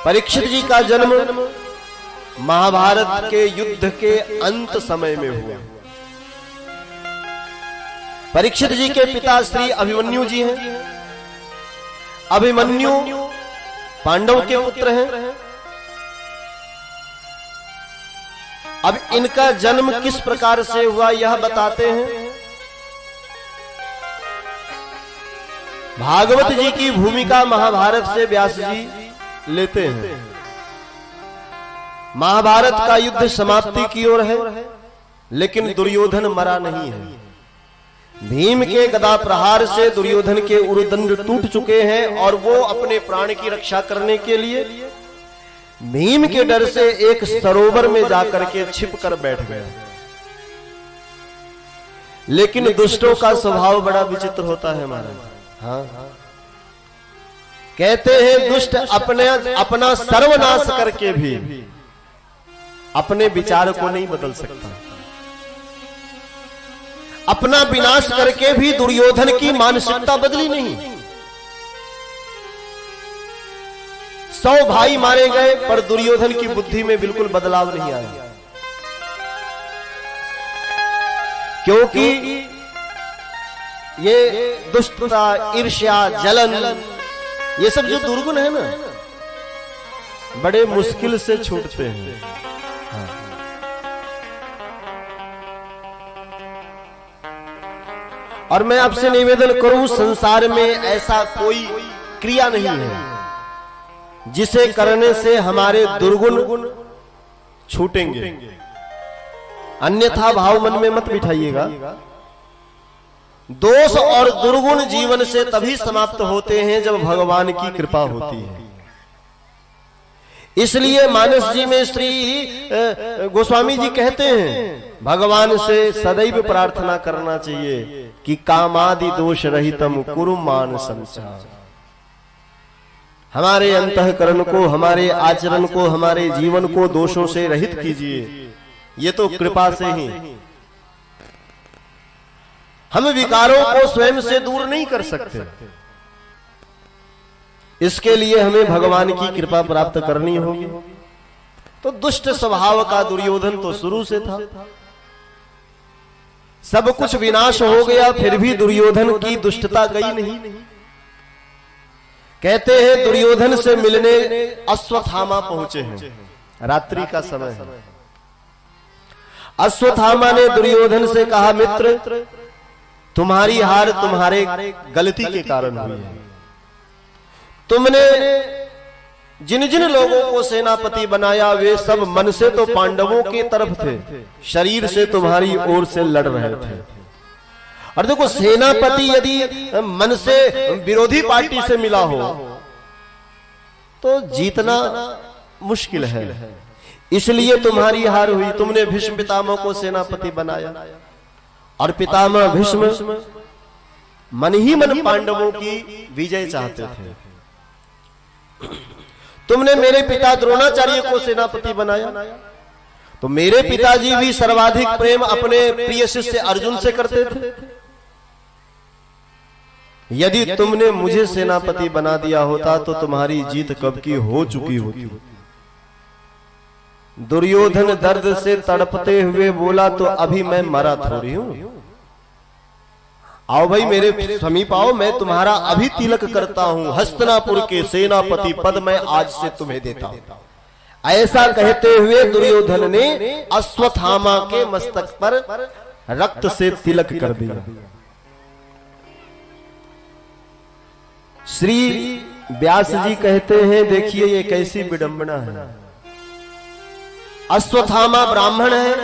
परीक्षित जी का जन्म महाभारत के युद्ध के अंत समय में हुआ। परीक्षित जी के पिता श्री अभिमन्यु जी हैं। अभिमन्यु पांडव के पुत्र हैं। अब इनका जन्म किस प्रकार से हुआ यह बताते हैं। भागवत जी की भूमिका महाभारत से व्यास जी लेते हैं। महाभारत का युद्ध समाप्ति की ओर है, लेकिन दुर्योधन मरा नहीं है। भीम के गदा प्रहार से दुर्योधन के उरुदंड टूट चुके हैं और वो अपने प्राण की रक्षा करने के लिए भीम के डर से एक सरोवर में जाकर के छिप कर बैठ गया। लेकिन दुष्टों का स्वभाव बड़ा विचित्र होता है महाराज। हाँ, कहते हैं दुष्ट अपना सर्वनाश करके भी अपने विचार को नहीं बदल सकता। अपना विनाश करके भी दुर्योधन की मानसिकता बदली नहीं। 100 भाई मारे गए पर दुर्योधन की बुद्धि में बिल्कुल बदलाव नहीं आया, क्योंकि ये दुष्टता, ईर्ष्या, जलन, ये सब जो दुर्गुण है ना, बड़े मुश्किल से छूटते हैं। हाँ। और मैं आपसे निवेदन करूं, संसार में ऐसा कोई क्रिया नहीं है जिसे करने से हमारे दुर्गुण छूटेंगे। अन्यथा भाव मन में मत बिठाइएगा। दोष और दुर्गुण जीवन से तभी समाप्त होते हैं जब भगवान की कृपा होती है। इसलिए मानस जी में श्री गोस्वामी जी कहते हैं भगवान से सदैव प्रार्थना करना चाहिए कि कामादि दोष रहितम कुरु मान संसार। हमारे अंतःकरण को, हमारे आचरण को, हमारे जीवन को दोषों से रहित कीजिए। ये तो कृपा से ही। हम विकारों को स्वयं से दूर नहीं कर सकते। इसके लिए हमें भगवान की कृपा प्राप्त करनी होगी। तो दुष्ट स्वभाव का दुर्योधन तो शुरू से था। सब कुछ विनाश हो गया, फिर भी दुर्योधन की दुष्टता गई नहीं। कहते हैं दुर्योधन से मिलने अश्वत्थामा पहुंचे हैं। रात्रि का समय है। अश्वत्थामा ने दुर्योधन से कहा, मित्र, तुम्हारी हार तुम्हारे गलती के कारण हुई है। तुमने जिन जिन लोगों को सेनापति बनाया वे सब मन से तो पांडवों की तरफ थे, शरीर से तुम्हारी ओर से लड़ रहे थे। और देखो, सेनापति यदि मन से विरोधी पार्टी से मिला हो तो जीतना मुश्किल है। इसलिए तुम्हारी हार हुई। तुमने भीष्म पितामह को सेनापति बनाया और पितामह भीष्म मन ही मन पांडवों की विजय चाहते थे। तुमने मेरे पिता द्रोणाचार्य को सेनापति बनाया, तो मेरे पिताजी भी सर्वाधिक प्रेम अपने प्रिय शिष्य अर्जुन से करते थे। यदि तुमने मुझे सेनापति बना दिया होता तो तुम्हारी जीत कब की हो चुकी होती। दुर्योधन दर्द से तड़पते हुए बोला, तो अभी मैं मरा थोड़ी हूं। आओ भाई, मेरे समीप आओ, मैं तुम्हारा अभी तिलक करता हूं। हस्तिनापुर के सेनापति पद मैं आज से तुम्हें देता हूं। ऐसा कहते हुए दुर्योधन ने अश्वत्थामा के मस्तक पर रक्त से तिलक कर दिया। श्री व्यास जी कहते हैं, देखिए ये कैसी विडंबना है। अश्वत्थामा ब्राह्मण है,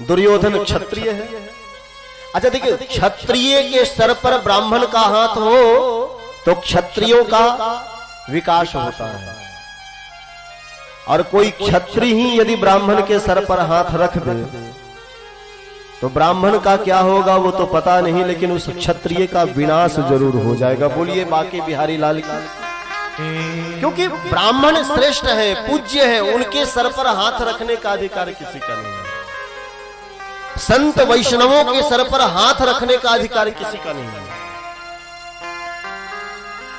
दुर्योधन क्षत्रिय है। अच्छा देखिए, क्षत्रिय के सर पर ब्राह्मण का हाथ हो तो क्षत्रियों का विकास होता है, और कोई क्षत्रिय ही यदि ब्राह्मण के सर पर हाथ रख दे तो ब्राह्मण का क्या होगा वो तो पता नहीं, लेकिन उस क्षत्रिय का विनाश जरूर हो जाएगा। बोलिए बांके बिहारी लाल की। क्योंकि ब्राह्मण श्रेष्ठ है, पूज्य है, उनके सर पर हाथ रखने का अधिकार किसी का नहीं है। संत वैष्णवों के सर पर हाथ रखने का अधिकार किसी का नहीं है।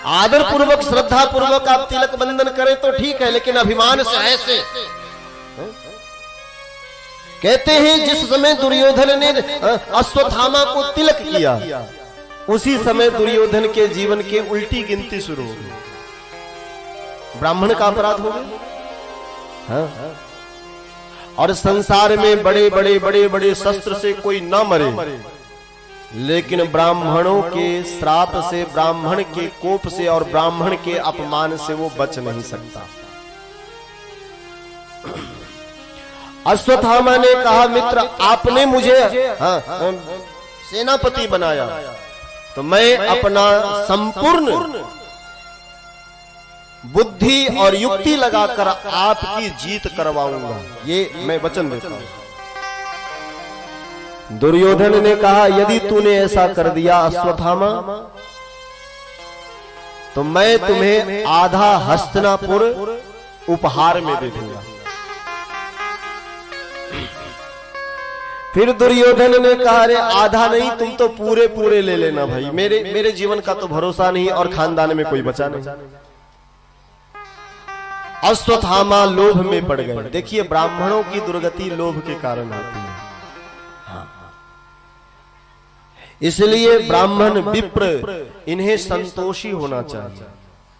आदर पूर्वक श्रद्धा पूर्वक आप तिलक बंधन करें तो ठीक है, लेकिन अभिमान से ऐसे कहते हैं जिस समय दुर्योधन ने अश्वत्थामा को तिलक किया, उसी समय दुर्योधन के जीवन के उल्टी गिनती शुरू हो गई। ब्राह्मण का अपराध हो गया। हाँ? और संसार में बड़े बड़े बड़े बड़े शस्त्र से कोई ना मरे, लेकिन ब्राह्मणों के श्राप से, ब्राह्मण के कोप से और ब्राह्मण के अपमान से वो बच नहीं सकता। अश्वत्थामा ने कहा, मित्र आपने मुझे सेनापति बनाया, तो मैं अपना संपूर्ण बुद्धि और युक्ति लगाकर आपकी जीत करवाऊंगा, ये मैं वचन देता हूं। दुर्योधन ने कहा, यदि तूने ऐसा कर दिया अश्वत्थामा, तो मैं तुम्हें आधा हस्तिनापुर उपहार में दे दूंगा। फिर दुर्योधन ने कहा, अरे आधा नहीं, तुम तो पूरे पूरे ले लेना भाई, मेरे जीवन का तो भरोसा नहीं और खानदान में कोई बचा नहीं। अश्वत्थामा लोभ में पड़ गए। देखिए, ब्राह्मणों की दुर्गति लोभ के कारण आती है। इसलिए ब्राह्मण विप्र इन्हें संतोषी होना चाहिए।